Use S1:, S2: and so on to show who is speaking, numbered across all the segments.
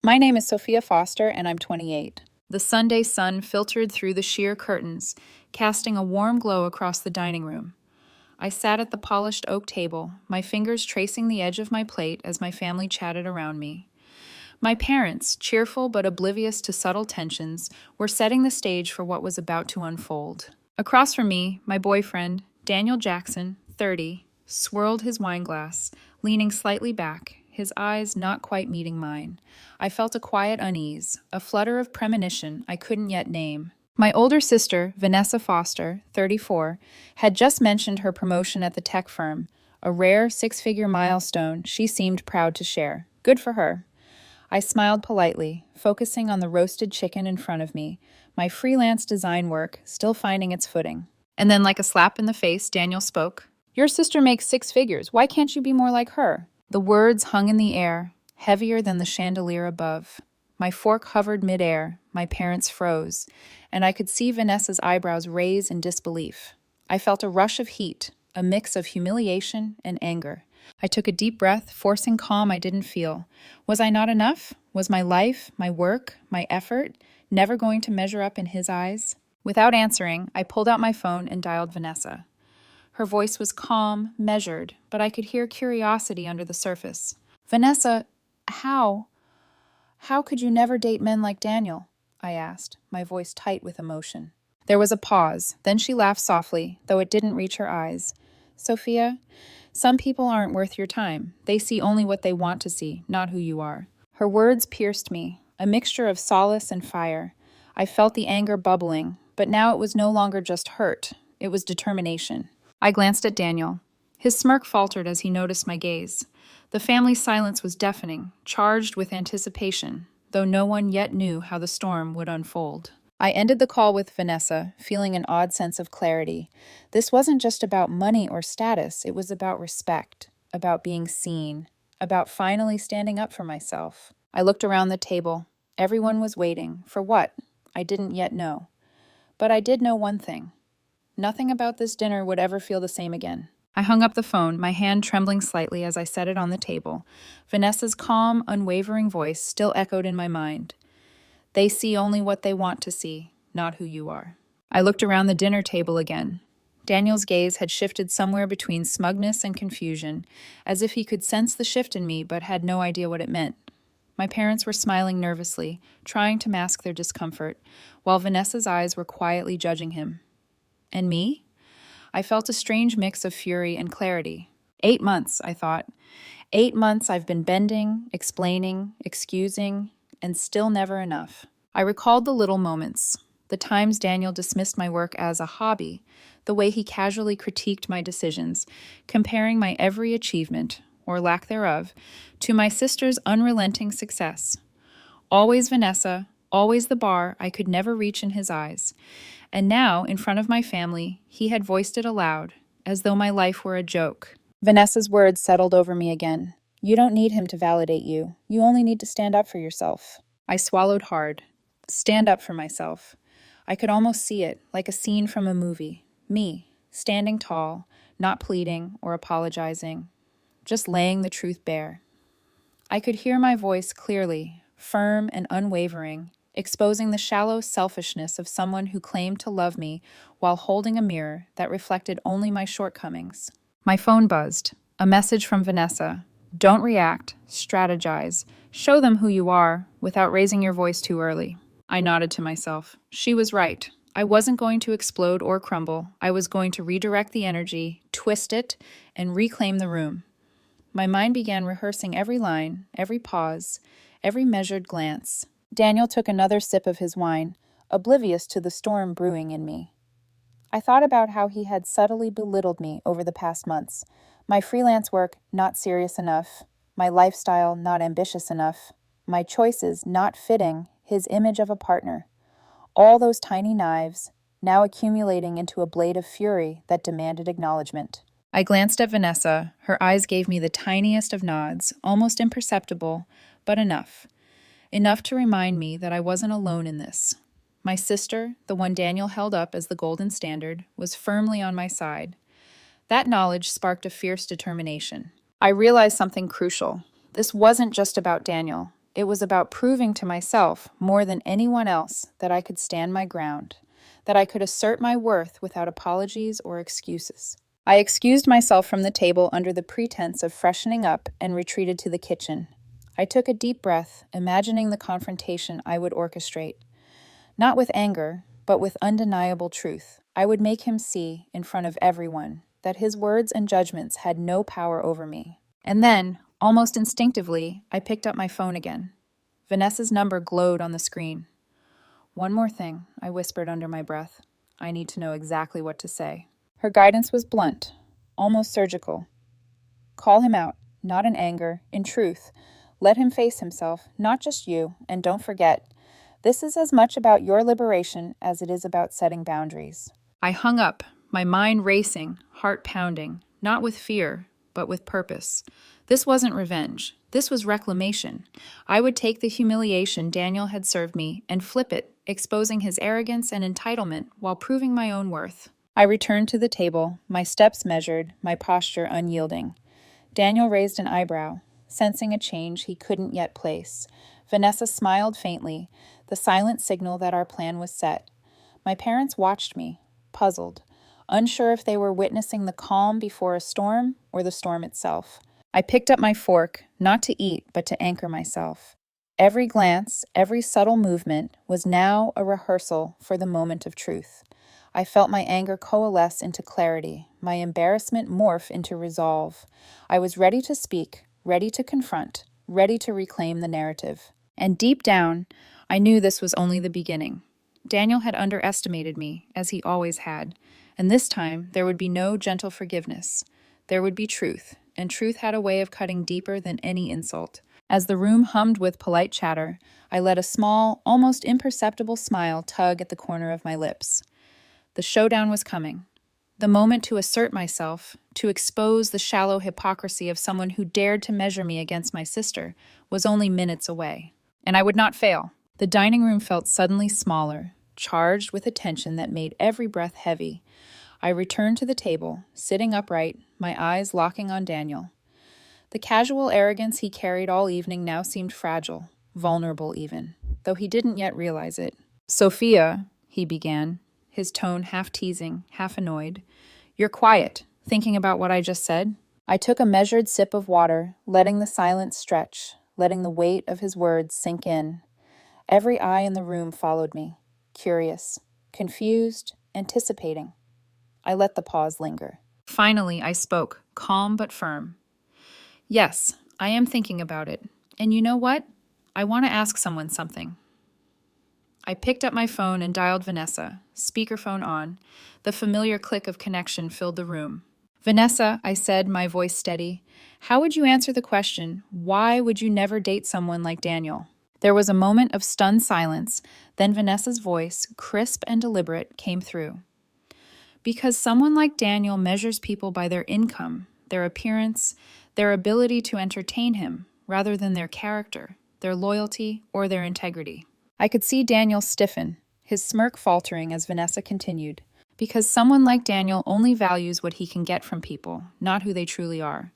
S1: My name is Sophia Foster, and I'm 28. The Sunday sun filtered through the sheer curtains, casting a warm glow across the dining room. I sat at the polished oak table, my fingers tracing the edge of my plate as my family chatted around me. My parents, cheerful but oblivious to subtle tensions, were setting the stage for what was about to unfold. Across from me, my boyfriend, Daniel Jackson, 30, swirled his wineglass, leaning slightly back, his eyes not quite meeting mine. I felt a quiet unease, a flutter of premonition I couldn't yet name. My older sister, Vanessa Foster, 34, had just mentioned her promotion at the tech firm, a rare six-figure milestone she seemed proud to share. Good for her. I smiled politely, focusing on the roasted chicken in front of me, my freelance design work still finding its footing. And then, like a slap in the face, Daniel spoke. "Your sister makes six figures. Why can't you be more like her?" The words hung in the air, heavier than the chandelier above. My fork hovered midair, my parents froze, and I could see Vanessa's eyebrows raise in disbelief. I felt a rush of heat, a mix of humiliation and anger. I took a deep breath, forcing calm I didn't feel. Was I not enough? Was my life, my work, my effort never going to measure up in his eyes? Without answering, I pulled out my phone and dialed Vanessa. Her voice was calm, measured, but I could hear curiosity under the surface. "Vanessa, how could you never date men like Daniel?" I asked, my voice tight with emotion. There was a pause, then she laughed softly, though it didn't reach her eyes. "Sophia, some people aren't worth your time. They see only what they want to see, not who you are." Her words pierced me, a mixture of solace and fire. I felt the anger bubbling, but now it was no longer just hurt. It was determination. I glanced at Daniel. His smirk faltered as he noticed my gaze. The family's silence was deafening, charged with anticipation, though no one yet knew how the storm would unfold. I ended the call with Vanessa, feeling an odd sense of clarity. This wasn't just about money or status, it was about respect, about being seen, about finally standing up for myself. I looked around the table. Everyone was waiting. For what? I didn't yet know. But I did know one thing. Nothing about this dinner would ever feel the same again. I hung up the phone, my hand trembling slightly as I set it on the table. Vanessa's calm, unwavering voice still echoed in my mind. "They see only what they want to see, not who you are." I looked around the dinner table again. Daniel's gaze had shifted somewhere between smugness and confusion, as if he could sense the shift in me but had no idea what it meant. My parents were smiling nervously, trying to mask their discomfort, while Vanessa's eyes were quietly judging him. And me? I felt a strange mix of fury and clarity. 8 months, I thought. 8 months I've been bending, explaining, excusing, and still never enough. I recalled the little moments, the times Daniel dismissed my work as a hobby, the way he casually critiqued my decisions, comparing my every achievement, or lack thereof, to my sister's unrelenting success. Always Vanessa, always the bar I could never reach in his eyes. And now, in front of my family, he had voiced it aloud, as though my life were a joke. Vanessa's words settled over me again. "You don't need him to validate you. You only need to stand up for yourself." I swallowed hard. Stand up for myself. I could almost see it, like a scene from a movie. Me, standing tall, not pleading or apologizing, just laying the truth bare. I could hear my voice clearly, firm and unwavering, exposing the shallow selfishness of someone who claimed to love me while holding a mirror that reflected only my shortcomings. My phone buzzed. A message from Vanessa. "Don't react, strategize, show them who you are without raising your voice too early." I nodded to myself. She was right. I wasn't going to explode or crumble. I was going to redirect the energy, twist it, and reclaim the room. My mind began rehearsing every line, every pause, every measured glance. Daniel took another sip of his wine, oblivious to the storm brewing in me. I thought about how he had subtly belittled me over the past months. My freelance work not serious enough, my lifestyle not ambitious enough, my choices not fitting his image of a partner. All those tiny knives, now accumulating into a blade of fury that demanded acknowledgement. I glanced at Vanessa. Her eyes gave me the tiniest of nods, almost imperceptible, but enough. Enough to remind me that I wasn't alone in this. My sister, the one Daniel held up as the golden standard, was firmly on my side. That knowledge sparked a fierce determination. I realized something crucial. This wasn't just about Daniel. It was about proving to myself, more than anyone else, that I could stand my ground, that I could assert my worth without apologies or excuses. I excused myself from the table under the pretense of freshening up and retreated to the kitchen. I took a deep breath, imagining the confrontation I would orchestrate. Not with anger, but with undeniable truth. I would make him see, in front of everyone, that his words and judgments had no power over me. And then, almost instinctively, I picked up my phone again. Vanessa's number glowed on the screen. "One more thing," I whispered under my breath. "I need to know exactly what to say." Her guidance was blunt, almost surgical. "Call him out, not in anger, in truth. Let him face himself, not just you, and don't forget, this is as much about your liberation as it is about setting boundaries." I hung up, my mind racing, heart pounding, not with fear, but with purpose. This wasn't revenge. This was reclamation. I would take the humiliation Daniel had served me and flip it, exposing his arrogance and entitlement while proving my own worth. I returned to the table, my steps measured, my posture unyielding. Daniel raised an eyebrow, sensing a change he couldn't yet place. Vanessa smiled faintly, the silent signal that our plan was set. My parents watched me, puzzled, unsure if they were witnessing the calm before a storm or the storm itself. I picked up my fork, not to eat, but to anchor myself. Every glance, every subtle movement was now a rehearsal for the moment of truth. I felt my anger coalesce into clarity, my embarrassment morph into resolve. I was ready to speak, ready to confront, ready to reclaim the narrative. And deep down, I knew this was only the beginning. Daniel had underestimated me, as he always had, and this time there would be no gentle forgiveness. There would be truth, and truth had a way of cutting deeper than any insult. As the room hummed with polite chatter, I let a small, almost imperceptible smile tug at the corner of my lips. The showdown was coming. The moment to assert myself, to expose the shallow hypocrisy of someone who dared to measure me against my sister, was only minutes away. And I would not fail. The dining room felt suddenly smaller, charged with a tension that made every breath heavy. I returned to the table, sitting upright, my eyes locking on Daniel. The casual arrogance he carried all evening now seemed fragile, vulnerable even, though he didn't yet realize it. "Sophia," he began, his tone half teasing, half annoyed. "You're quiet, thinking about what I just said?" I took a measured sip of water, letting the silence stretch, letting the weight of his words sink in. Every eye in the room followed me, curious, confused, anticipating. I let the pause linger. Finally, I spoke, calm but firm. "Yes, I am thinking about it. And you know what? I want to ask someone something." I picked up my phone and dialed Vanessa, speakerphone on. The familiar click of connection filled the room. "Vanessa," I said, my voice steady, "how would you answer the question, why would you never date someone like Daniel?" There was a moment of stunned silence, then Vanessa's voice, crisp and deliberate, came through. "Because someone like Daniel measures people by their income, their appearance, their ability to entertain him, rather than their character, their loyalty, or their integrity." I could see Daniel stiffen, his smirk faltering as Vanessa continued. "Because someone like Daniel only values what he can get from people, not who they truly are.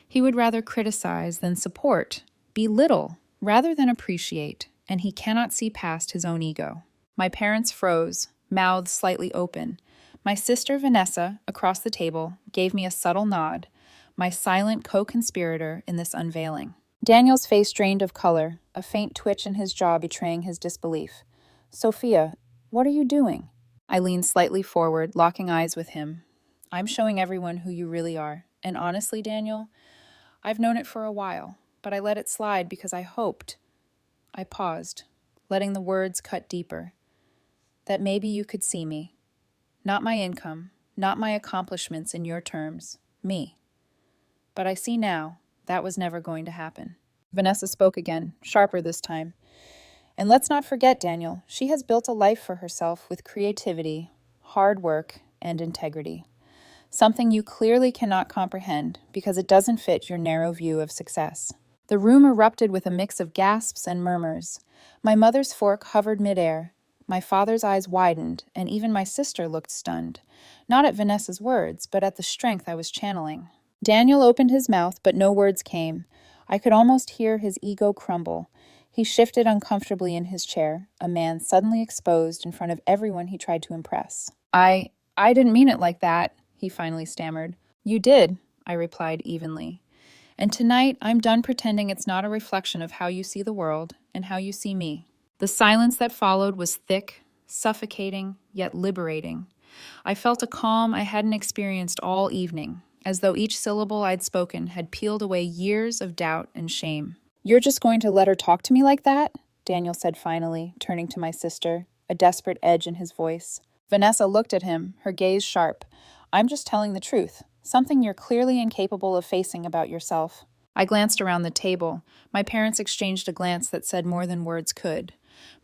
S1: He would rather criticize than support, belittle rather than appreciate, and he cannot see past his own ego." My parents froze, mouths slightly open. My sister Vanessa, across the table, gave me a subtle nod, my silent co-conspirator in this unveiling. Daniel's face drained of color, a faint twitch in his jaw betraying his disbelief. "Sophia, what are you doing?" I leaned slightly forward, locking eyes with him. "I'm showing everyone who you really are. And honestly, Daniel, I've known it for a while, but I let it slide because I hoped." I paused, letting the words cut deeper. "That maybe you could see me. Not my income, not my accomplishments in your terms, me. But I see now, that was never going to happen." Vanessa spoke again, sharper this time. "And let's not forget, Daniel, she has built a life for herself with creativity, hard work, and integrity. Something you clearly cannot comprehend because it doesn't fit your narrow view of success." The room erupted with a mix of gasps and murmurs. My mother's fork hovered midair. My father's eyes widened, and even my sister looked stunned, not at Vanessa's words, but at the strength I was channeling. Daniel opened his mouth, but no words came. I could almost hear his ego crumble, He shifted uncomfortably in his chair, a man suddenly exposed in front of everyone he tried to impress. I didn't mean it like that, he finally stammered. You did, I replied evenly. And tonight, I'm done pretending it's not a reflection of how you see the world and how you see me. The silence that followed was thick, suffocating, yet liberating. I felt a calm I hadn't experienced all evening, as though each syllable I'd spoken had peeled away years of doubt and shame. You're just going to let her talk to me like that? Daniel said finally, turning to my sister, a desperate edge in his voice. Vanessa looked at him, her gaze sharp. I'm just telling the truth, something you're clearly incapable of facing about yourself. I glanced around the table. My parents exchanged a glance that said more than words could.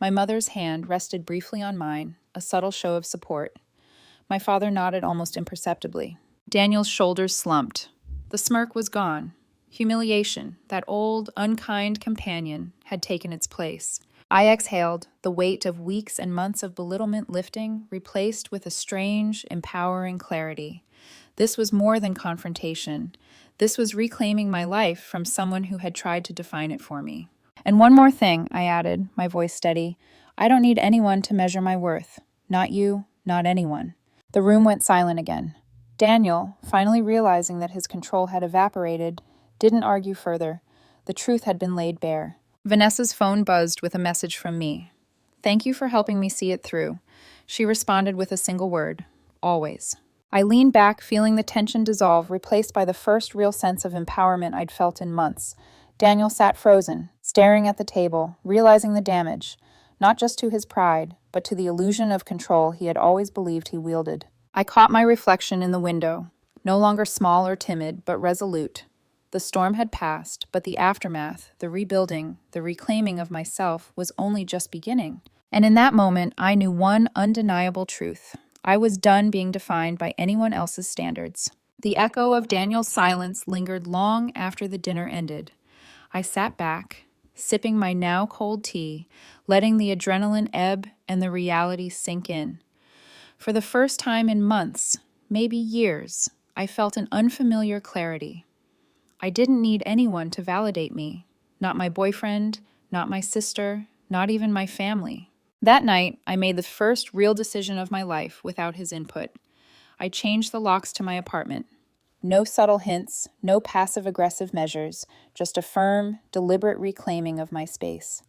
S1: My mother's hand rested briefly on mine, a subtle show of support. My father nodded almost imperceptibly. Daniel's shoulders slumped. The smirk was gone. Humiliation, that old, unkind companion, had taken its place. I exhaled, the weight of weeks and months of belittlement lifting, replaced with a strange, empowering clarity. This was more than confrontation. This was reclaiming my life from someone who had tried to define it for me. And one more thing, I added, my voice steady. I don't need anyone to measure my worth. Not you, not anyone. The room went silent again. Daniel, finally realizing that his control had evaporated, didn't argue further. The truth had been laid bare. Vanessa's phone buzzed with a message from me. Thank you for helping me see it through. She responded with a single word. Always. I leaned back, feeling the tension dissolve, replaced by the first real sense of empowerment I'd felt in months. Daniel sat frozen, staring at the table, realizing the damage, not just to his pride, but to the illusion of control he had always believed he wielded. I caught my reflection in the window, no longer small or timid, but resolute. The storm had passed, but the aftermath, the rebuilding, the reclaiming of myself was only just beginning. And in that moment, I knew one undeniable truth. I was done being defined by anyone else's standards. The echo of Daniel's silence lingered long after the dinner ended. I sat back, sipping my now cold tea, letting the adrenaline ebb and the reality sink in. For the first time in months, maybe years, I felt an unfamiliar clarity. I didn't need anyone to validate me. Not my boyfriend, not my sister, not even my family. That night, I made the first real decision of my life without his input. I changed the locks to my apartment. No subtle hints, no passive-aggressive measures, just a firm, deliberate reclaiming of my space.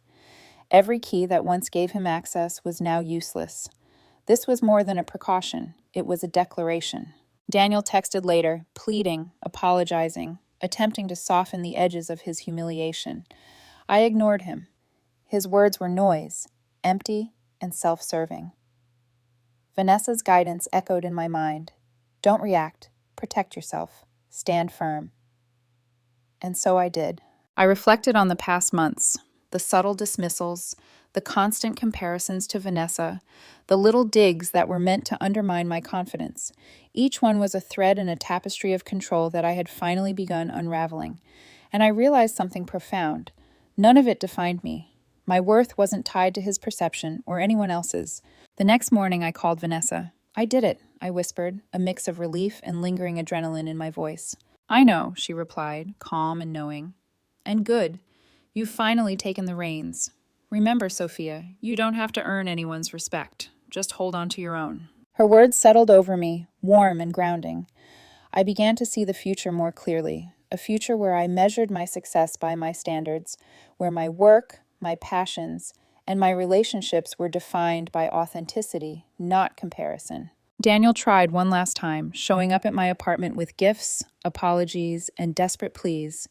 S1: Every key that once gave him access was now useless. This was more than a precaution. It was a declaration. Daniel texted later, pleading, apologizing, attempting to soften the edges of his humiliation. I ignored him. His words were noise, empty and self-serving. Vanessa's guidance echoed in my mind. Don't react. Protect yourself. Stand firm. And so I did. I reflected on the past months, the subtle dismissals, the constant comparisons to Vanessa, the little digs that were meant to undermine my confidence. Each one was a thread in a tapestry of control that I had finally begun unraveling. And I realized something profound. None of it defined me. My worth wasn't tied to his perception or anyone else's. The next morning I called Vanessa. I did it, I whispered, a mix of relief and lingering adrenaline in my voice. I know, she replied, calm and knowing. And good. You've finally taken the reins. Remember, Sophia, you don't have to earn anyone's respect. Just hold on to your own. Her words settled over me, warm and grounding. I began to see the future more clearly, a future where I measured my success by my standards, where my work, my passions, and my relationships were defined by authenticity, not comparison. Daniel tried one last time, showing up at my apartment with gifts, apologies, and desperate pleas.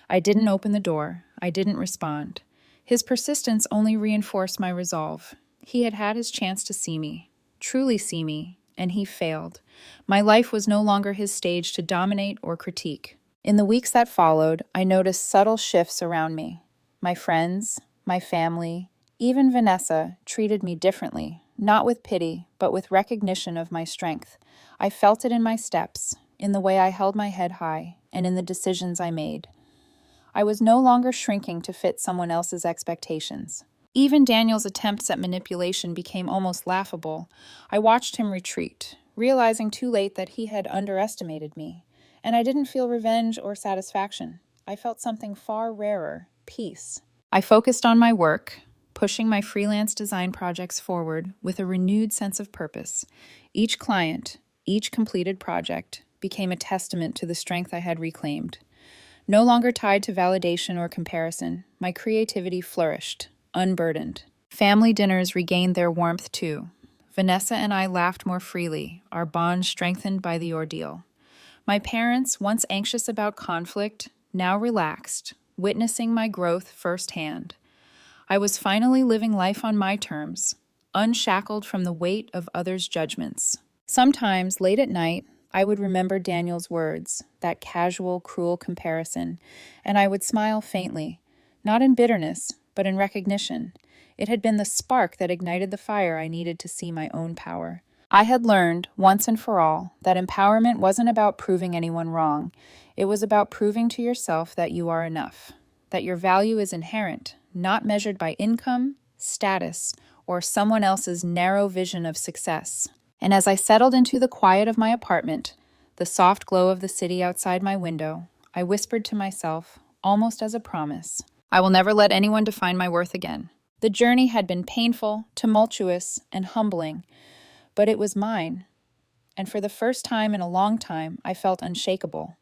S1: I didn't open the door. I didn't respond. His persistence only reinforced my resolve. He had had his chance to see me, truly see me, and he failed. My life was no longer his stage to dominate or critique. In the weeks that followed, I noticed subtle shifts around me. My friends, my family, even Vanessa treated me differently, not with pity, but with recognition of my strength. I felt it in my steps, in the way I held my head high, and in the decisions I made. I was no longer shrinking to fit someone else's expectations. Even Daniel's attempts at manipulation became almost laughable. I watched him retreat, realizing too late that he had underestimated me. And I didn't feel revenge or satisfaction. I felt something far rarer, peace. I focused on my work, pushing my freelance design projects forward with a renewed sense of purpose. Each client, each completed project, became a testament to the strength I had reclaimed. No longer tied to validation or comparison, my creativity flourished, unburdened. Family dinners regained their warmth too. Vanessa and I laughed more freely, our bond strengthened by the ordeal. My parents, once anxious about conflict, now relaxed, witnessing my growth firsthand. I was finally living life on my terms, unshackled from the weight of others' judgments. Sometimes, late at night, I would remember Daniel's words, that casual, cruel comparison, and I would smile faintly, not in bitterness, but in recognition. It had been the spark that ignited the fire I needed to see my own power. I had learned, once and for all, that empowerment wasn't about proving anyone wrong. It was about proving to yourself that you are enough, that your value is inherent, not measured by income, status, or someone else's narrow vision of success. And as I settled into the quiet of my apartment, the soft glow of the city outside my window, I whispered to myself, almost as a promise, I will never let anyone define my worth again. The journey had been painful, tumultuous, and humbling, but it was mine. And for the first time in a long time, I felt unshakable.